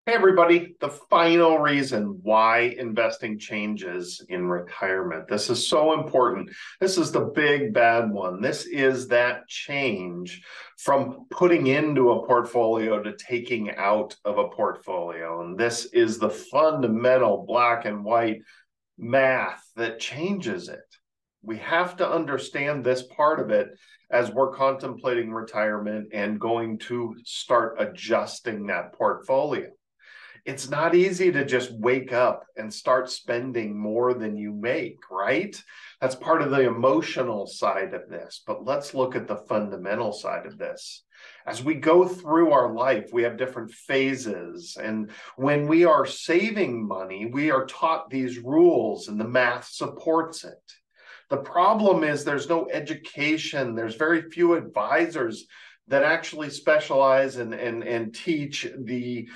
Hey, everybody, the final reason why investing changes in retirement. This is so important. This is the big bad one. This is that change from putting into a portfolio to taking out of a portfolio. And this is the fundamental black and white math that changes it. We have to understand this part of it as we're contemplating retirement and going to start adjusting that portfolio. It's not easy to just wake up and start spending more than you make, right? That's part of the emotional side of this. But let's look at the fundamental side of this. As we go through our life, we have different phases. And when we are saving money, we are taught these rules and the math supports it. The problem is there's no education. There's very few advisors that actually specialize and teach the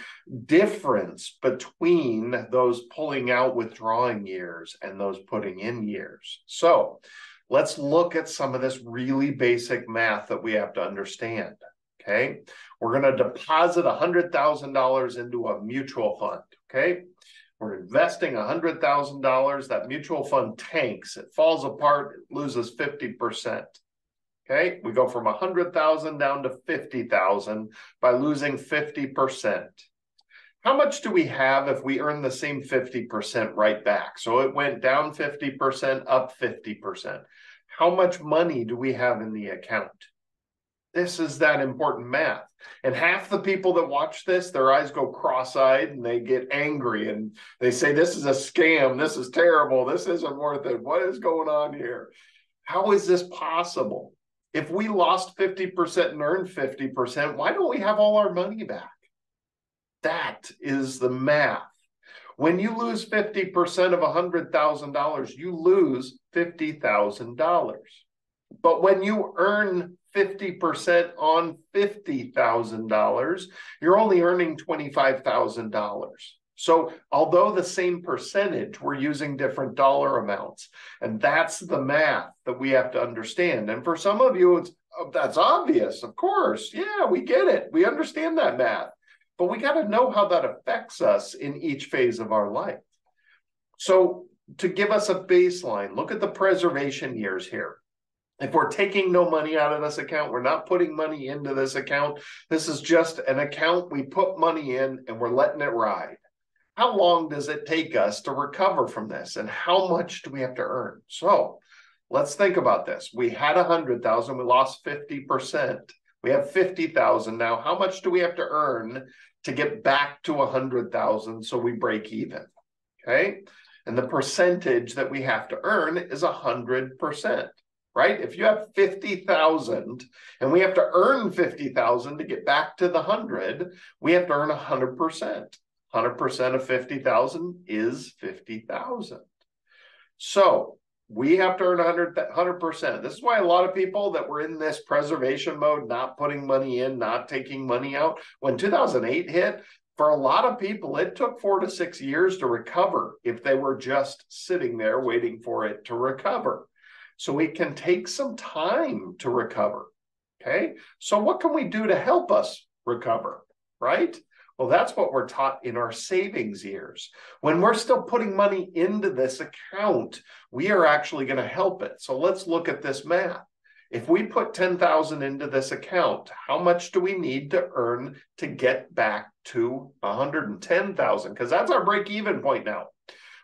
difference between those pulling out withdrawing years and those putting in years. So let's look at some of this really basic math that we have to understand, okay? We're gonna deposit $100,000 into a mutual fund, okay? We're investing $100,000, that mutual fund tanks, it falls apart, it loses 50%. Okay, we go from 100,000 down to 50,000 by losing 50%. How much do we have if we earn the same 50% right back? So it went down 50%, up 50%. How much money do we have in the account? This is that important math. And half the people that watch this, their eyes go cross-eyed and they get angry and they say, this is a scam, this is terrible, this isn't worth it. What is going on here? How is this possible? If we lost 50% and earned 50%, why don't we have all our money back? That is the math. When you lose 50% of $100,000, you lose $50,000. But when you earn 50% on $50,000, you're only earning $25,000. So although the same percentage, we're using different dollar amounts. And that's the math that we have to understand. And for some of you, that's obvious, of course. Yeah, we get it. We understand that math. But we got to know how that affects us in each phase of our life. So to give us a baseline, look at the preservation years here. If we're taking no money out of this account, we're not putting money into this account. This is just an account we put money in and we're letting it ride. How long does it take us to recover from this? And how much do we have to earn? So let's think about this. We had 100,000, we lost 50%. We have 50,000 now. How much do we have to earn to get back to 100,000 so we break even? Okay. And the percentage that we have to earn is 100%, right? If you have 50,000 and we have to earn 50,000 to get back to the 100, we have to earn 100%. 100% of 50,000 is 50,000. So we have to earn 100%. This is why a lot of people that were in this preservation mode, not putting money in, not taking money out, when 2008 hit, for a lot of people, it took 4 to 6 years to recover if they were just sitting there waiting for it to recover. So it can take some time to recover, okay? So what can we do to help us recover, right? Well, that's what we're taught in our savings years. When we're still putting money into this account, we are actually going to help it. So let's look at this math. If we put 10,000 into this account, how much do we need to earn to get back to 110,000? Because that's our break-even point now.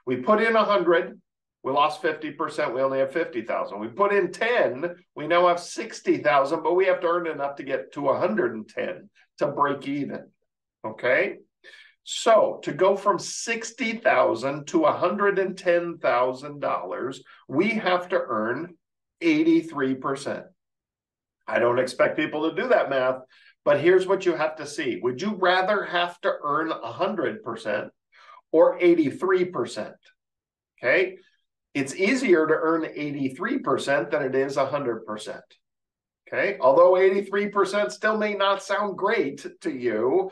We put in 100, we lost 50%, we only have 50,000. We put in 10, we now have 60,000, but we have to earn enough to get to 110 to break even. Okay, so to go from 60,000 to $110,000, we have to earn 83%. I don't expect people to do that math, but here's what you have to see. Would you rather have to earn 100% or 83%? Okay, it's easier to earn 83% than it is 100%. Okay, although 83% still may not sound great to you,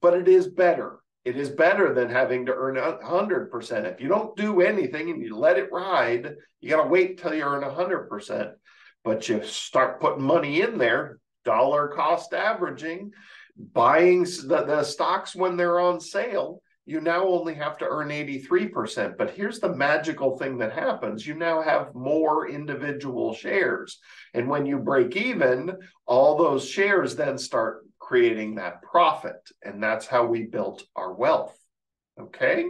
but it is better. It is better than having to earn 100%. If you don't do anything and you let it ride, you got to wait till you earn 100%. But you start putting money in there, dollar cost averaging, Buying the stocks when they're on sale, you now only have to earn 83%. But here's the magical thing that happens. You now have more individual shares. And when you break even, all those shares then start creating that profit. And that's how we built our wealth. Okay?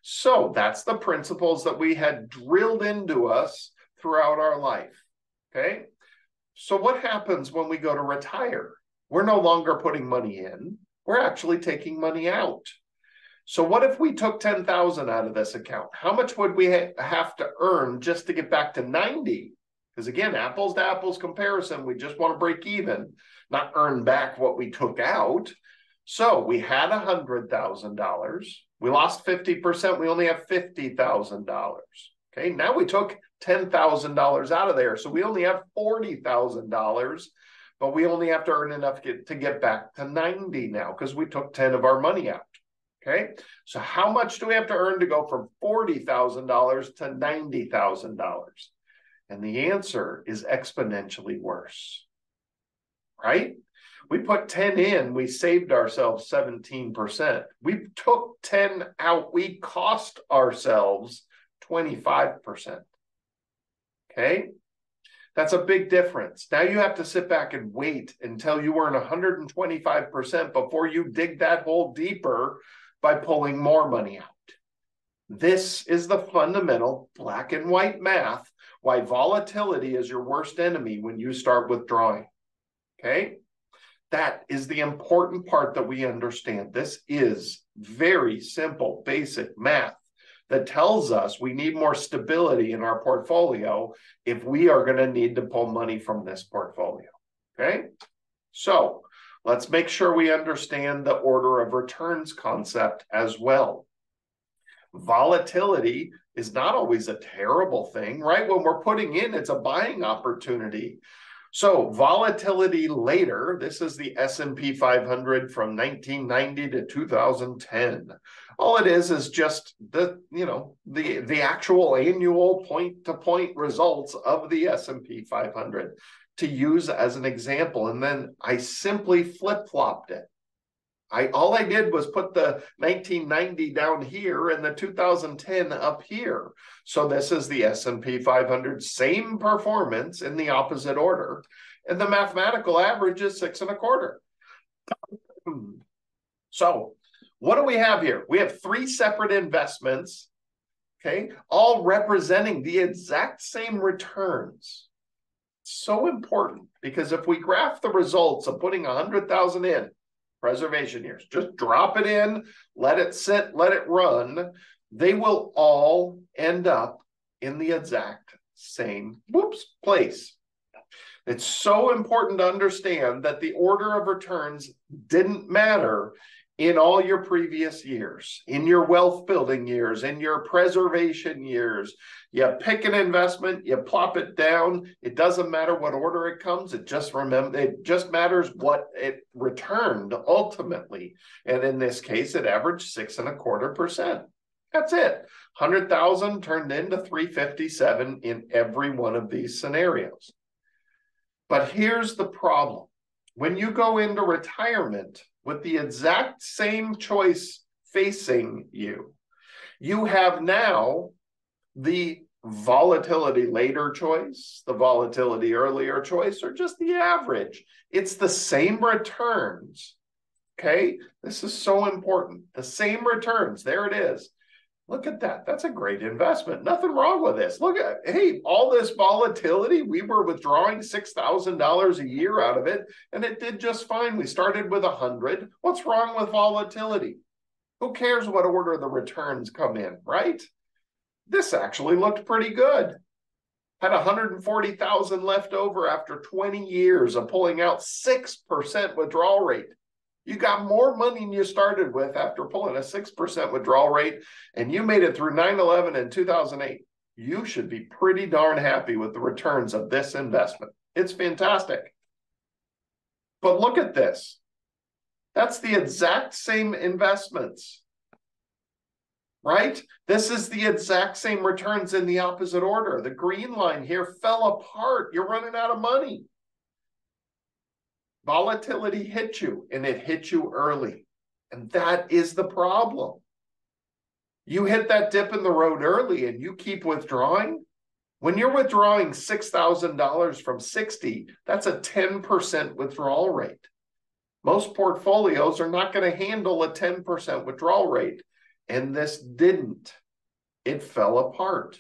So that's the principles that we had drilled into us throughout our life. Okay? So what happens when we go to retire? We're no longer putting money in. We're actually taking money out. So what if we took 10,000 out of this account? How much would we have to earn just to get back to 90? Because again, apples to apples comparison, we just want to break even, not earn back what we took out. So we had $100,000. We lost 50%. We only have $50,000. Okay, now we took $10,000 out of there. So we only have $40,000, but we only have to earn enough to get back to 90 now because we took 10 of our money out. Okay, so how much do we have to earn to go from $40,000 to $90,000? And the answer is exponentially worse, right? We put 10 in, we saved ourselves 17%. We took 10 out, we cost ourselves 25%. Okay, that's a big difference. Now you have to sit back and wait until you earn 125% before you dig that hole deeper by pulling more money out. This is the fundamental black and white math, why volatility is your worst enemy when you start withdrawing. Okay? That is the important part that we understand. This is very simple, basic math that tells us we need more stability in our portfolio if we are going to need to pull money from this portfolio. Okay? So let's make sure we understand the order of returns concept as well. Volatility is not always a terrible thing, right? When we're putting in, it's a buying opportunity. So volatility later, this is the S&P 500 from 1990 to 2010. All it is just the actual annual point-to-point results of the S&P 500 to use as an example. And then I simply flip-flopped it. All I did was put the 1990 down here and the 2010 up here. So this is the S&P 500, same performance in the opposite order. And the mathematical average is 6.25. So what do we have here? We have 3 separate investments, okay, all representing the exact same returns. So important because if we graph the results of putting 100,000 in, preservation years, just drop it in, let it sit, let it run, they will all end up in the exact same place. It's so important to understand that the order of returns didn't matter in all your previous years, in your wealth building years, in your preservation years. You pick an investment, you plop it down. It doesn't matter what order it comes. It just matters what it returned ultimately. And in this case, it averaged 6.25%. That's it. 100,000 turned into 357 in every one of these scenarios. But here's the problem. When you go into retirement with the exact same choice facing you, you have now the volatility later choice, the volatility earlier choice, or just the average. It's the same returns. Okay? This is so important. The same returns. There it is. Look at that. That's a great investment. Nothing wrong with this. Look at, hey, all this volatility, we were withdrawing $6,000 a year out of it, and it did just fine. We started with 100. What's wrong with volatility? Who cares what order the returns come in, right? This actually looked pretty good. Had 140,000 left over after 20 years of pulling out 6% withdrawal rate. You got more money than you started with after pulling a 6% withdrawal rate, and you made it through 9/11 and 2008. You should be pretty darn happy with the returns of this investment. It's fantastic. But look at this. That's the exact same investments, right? This is the exact same returns in the opposite order. The green line here fell apart. You're running out of money. Volatility hit you, and it hit you early. And that is the problem. You hit that dip in the road early and you keep withdrawing. When you're withdrawing $6,000 from 60, that's a 10% withdrawal rate. Most portfolios are not going to handle a 10% withdrawal rate. And this didn't. It fell apart.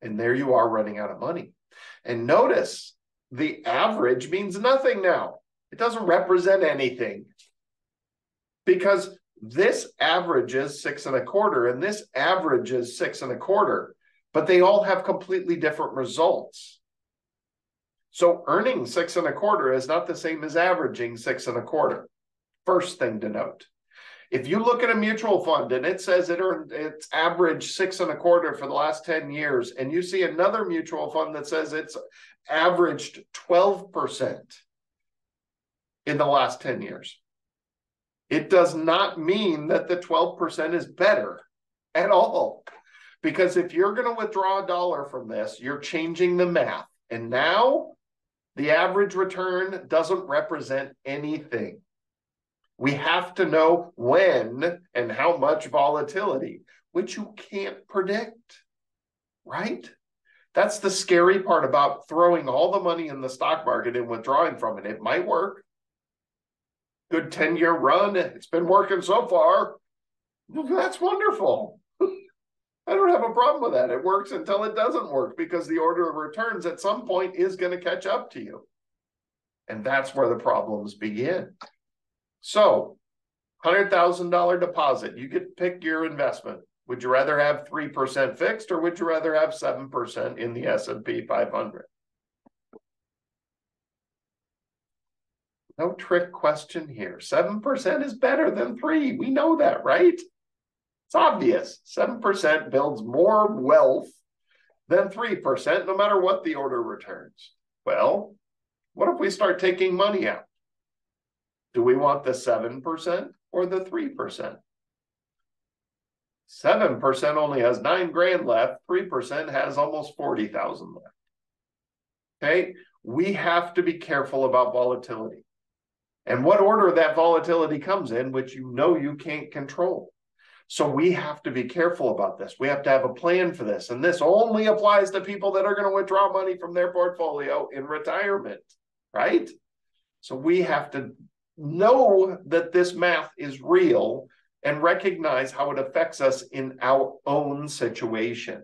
And there you are running out of money. And notice the average means nothing now. It doesn't represent anything because this averages 6.25 and this averages 6.25, but they all have completely different results. So earning 6.25 is not the same as averaging 6.25. First thing to note. If you look at a mutual fund and it says it's averaged 6.25 for the last 10 years, and you see another mutual fund that says it's averaged 12% in the last 10 years, it does not mean that the 12% is better at all. Because if you're going to withdraw $1 from this, you're changing the math. And now the average return doesn't represent anything. We have to know when and how much volatility, which you can't predict, right? That's the scary part about throwing all the money in the stock market and withdrawing from it. It might work. Good 10-year run. It's been working so far. That's wonderful. I don't have a problem with that. It works until it doesn't work because the order of returns at some point is going to catch up to you. And that's where the problems begin. So, $100,000 deposit, you get to pick your investment. Would you rather have 3% fixed, or would you rather have 7% in the S&P 500? No trick question here. 7% is better than 3%. We know that, right? It's obvious. 7% builds more wealth than 3%, no matter what the order returns. Well, what if we start taking money out? Do we want the 7% or the 3%? 7% only has $9,000 left. 3% has almost $40,000 left. Okay, we have to be careful about volatility and what order that volatility comes in, which you know you can't control. So we have to be careful about this. We have to have a plan for this. And this only applies to people that are going to withdraw money from their portfolio in retirement, right? So we have to know that this math is real and recognize how it affects us in our own situation.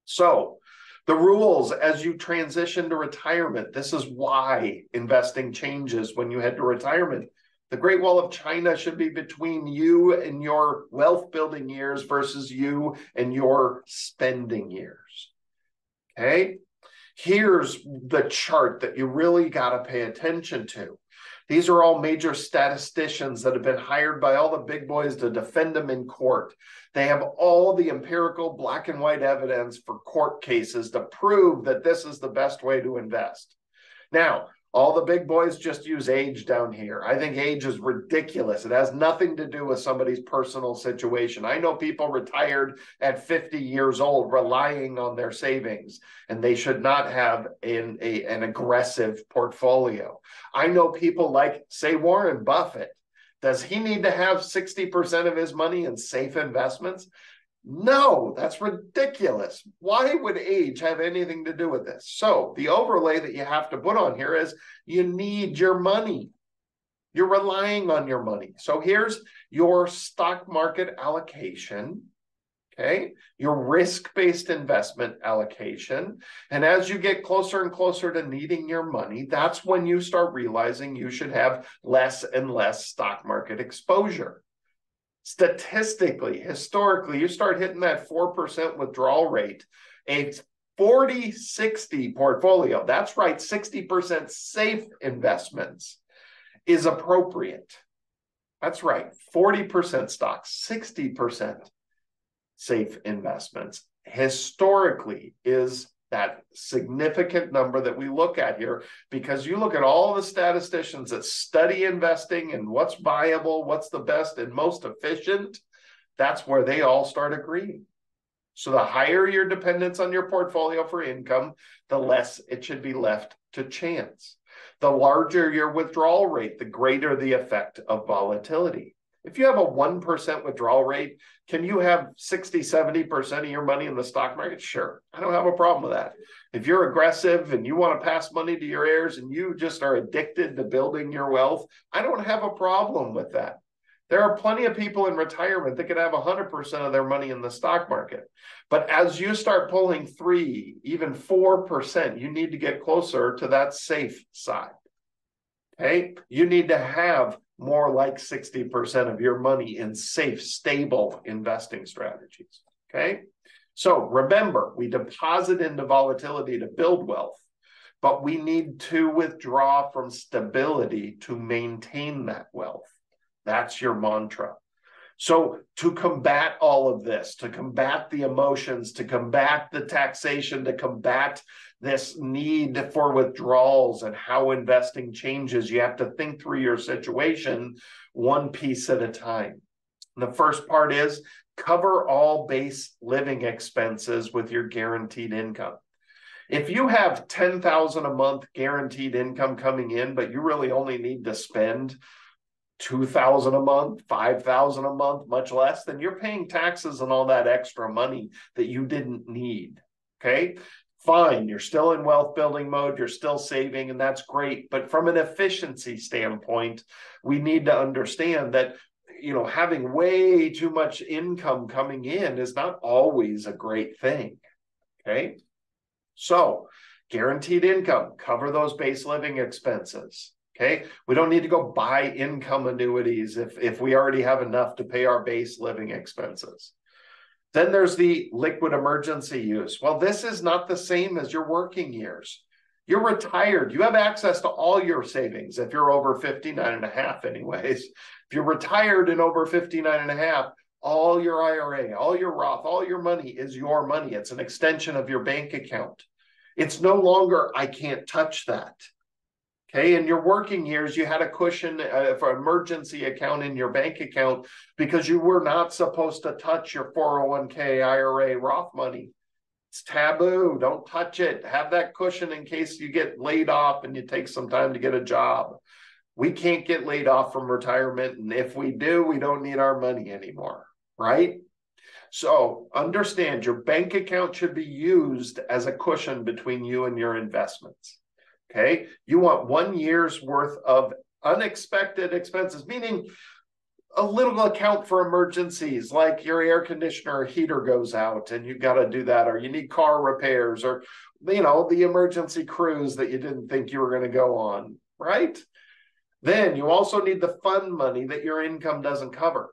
So the rules as you transition to retirement, this is why investing changes when you head to retirement. The Great Wall of China should be between you and your wealth building years versus you and your spending years. Okay? Here's the chart that you really got to pay attention to. These are all major statisticians that have been hired by all the big boys to defend them in court. They have all the empirical black and white evidence for court cases to prove that this is the best way to invest. Now, all the big boys just use age down here. I think age is ridiculous. It has nothing to do with somebody's personal situation. I know people retired at 50 years old relying on their savings, and they should not have an aggressive portfolio. I know people like, say, Warren Buffett. Does he need to have 60% of his money in safe investments? No, that's ridiculous. Why would age have anything to do with this? So the overlay that you have to put on here is you need your money. You're relying on your money. So here's your stock market allocation, okay? Your risk-based investment allocation. And as you get closer and closer to needing your money, that's when you start realizing you should have less and less stock market exposure. Statistically, historically, you start hitting that 4% withdrawal rate, a 40-60 portfolio, that's right, 60% safe investments is appropriate. That's right, 40% stocks, 60% safe investments historically is that significant number that we look at here, because you look at all the statisticians that study investing and what's viable, what's the best and most efficient, that's where they all start agreeing. So the higher your dependence on your portfolio for income, the less it should be left to chance. The larger your withdrawal rate, the greater the effect of volatility. If you have a 1% withdrawal rate, can you have 60, 70% of your money in the stock market? Sure. I don't have a problem with that. If you're aggressive and you want to pass money to your heirs and you just are addicted to building your wealth, I don't have a problem with that. There are plenty of people in retirement that can have 100% of their money in the stock market. But as you start pulling 3, even 4%, you need to get closer to that safe side. Okay? You need to have more like 60% of your money in safe, stable investing strategies. Okay? So remember, we deposit into volatility to build wealth, but we need to withdraw from stability to maintain that wealth. That's your mantra. So to combat all of this, to combat the emotions, to combat the taxation, to combat this need for withdrawals and how investing changes, you have to think through your situation one piece at a time. The first part is cover all base living expenses with your guaranteed income. If you have $10,000 a month guaranteed income coming in, but you really only need to spend $2,000 a month, $5,000 a month, much less, then you're paying taxes and all that extra money that you didn't need. Okay, fine. You're still in wealth building mode. You're still saving, and that's great. But from an efficiency standpoint, we need to understand that, you know, having way too much income coming in is not always a great thing. Okay, so guaranteed income, cover those base living expenses. Okay, we don't need to go buy income annuities if we already have enough to pay our base living expenses. Then there's the liquid emergency use. Well, this is not the same as your working years. You're retired. You have access to all your savings if you're over 59 and a half anyways. If you're retired and over 59 and a half, all your IRA, all your Roth, all your money is your money. It's an extension of your bank account. It's no longer, I can't touch that. Okay, in your working years, you had a cushion for emergency account in your bank account because you were not supposed to touch your 401k, IRA, Roth money. It's taboo. Don't touch it. Have that cushion in case you get laid off and you take some time to get a job. We can't get laid off from retirement. And if we do, we don't need our money anymore, right? So understand your bank account should be used as a cushion between you and your investments. Okay, you want 1 year's worth of unexpected expenses, meaning a little account for emergencies, like your air conditioner or heater goes out and you got to do that, or you need car repairs, or, you know, the emergency cruise that you didn't think you were going to go on, right? Then you also need the fund money that your income doesn't cover.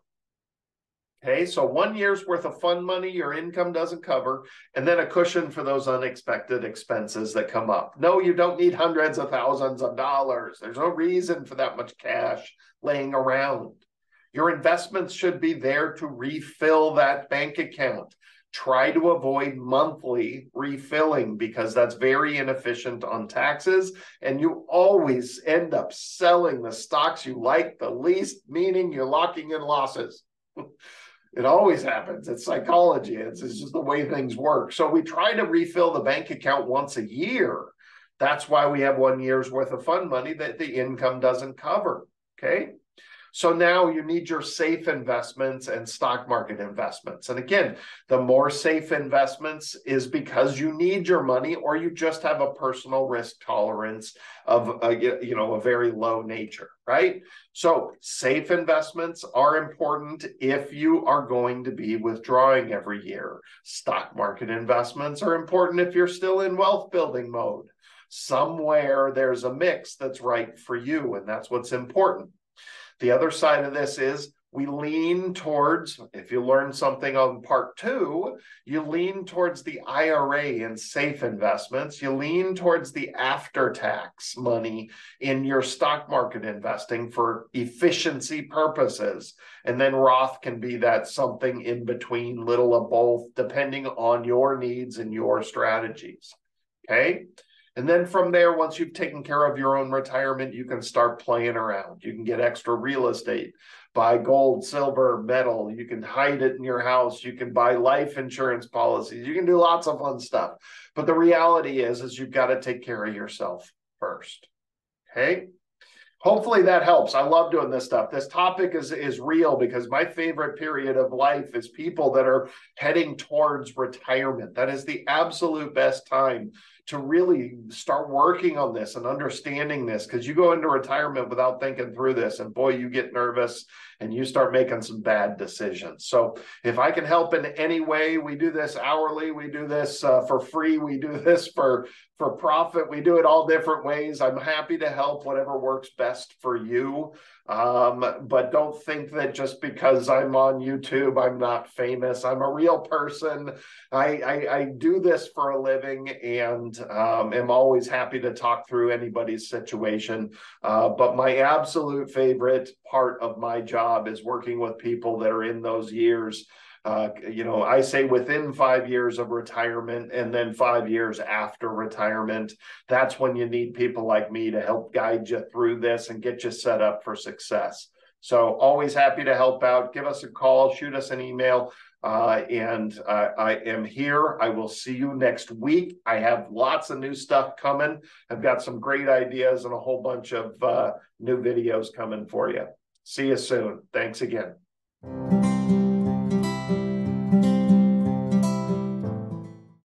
Okay, so 1 year's worth of fund money your income doesn't cover, and then a cushion for those unexpected expenses that come up. No, you don't need hundreds of thousands of dollars. There's no reason for that much cash laying around. Your investments should be there to refill that bank account. Try to avoid monthly refilling because that's very inefficient on taxes, and you always end up selling the stocks you like the least, meaning you're locking in losses. It always happens. It's psychology. It's just the way things work. So we try to refill the bank account once a year. That's why we have 1 year's worth of fund money that the income doesn't cover. Okay. So now you need your safe investments and stock market investments. And again, the more safe investments is because you need your money or you just have a personal risk tolerance of a very low nature, right? So safe investments are important if you are going to be withdrawing every year. Stock market investments are important if you're still in wealth building mode. Somewhere there's a mix that's right for you, and that's what's important. The other side of this is we lean towards, if you learn something on part 2, you lean towards the IRA and safe investments. You lean towards the after-tax money in your stock market investing for efficiency purposes. And then Roth can be that something in between, little of both, depending on your needs and your strategies. Okay? And then from there, once you've taken care of your own retirement, you can start playing around. You can get extra real estate, buy gold, silver, metal. You can hide it in your house. You can buy life insurance policies. You can do lots of fun stuff. But the reality is you've got to take care of yourself first. Okay. Hopefully that helps. I love doing this stuff. This topic is real because my favorite period of life is people that are heading towards retirement. That is the absolute best time to really start working on this and understanding this, because you go into retirement without thinking through this, and boy, you get nervous and you start making some bad decisions. So if I can help in any way, we do this hourly, we do this for free, we do this for profit, we do it all different ways. I'm happy to help whatever works best for you. But don't think that just because I'm on YouTube, I'm not famous. I'm a real person. I do this for a living, and am always happy to talk through anybody's situation. But my absolute favorite part of my job is working with people that are in those years. I say within 5 years of retirement, and then 5 years after retirement. That's when you need people like me to help guide you through this and get you set up for success. So always happy to help out. Give us a call, shoot us an email, and I am here. I will see you next week. I have lots of new stuff coming. I've got some great ideas and a whole bunch of new videos coming for you. See you soon. Thanks again.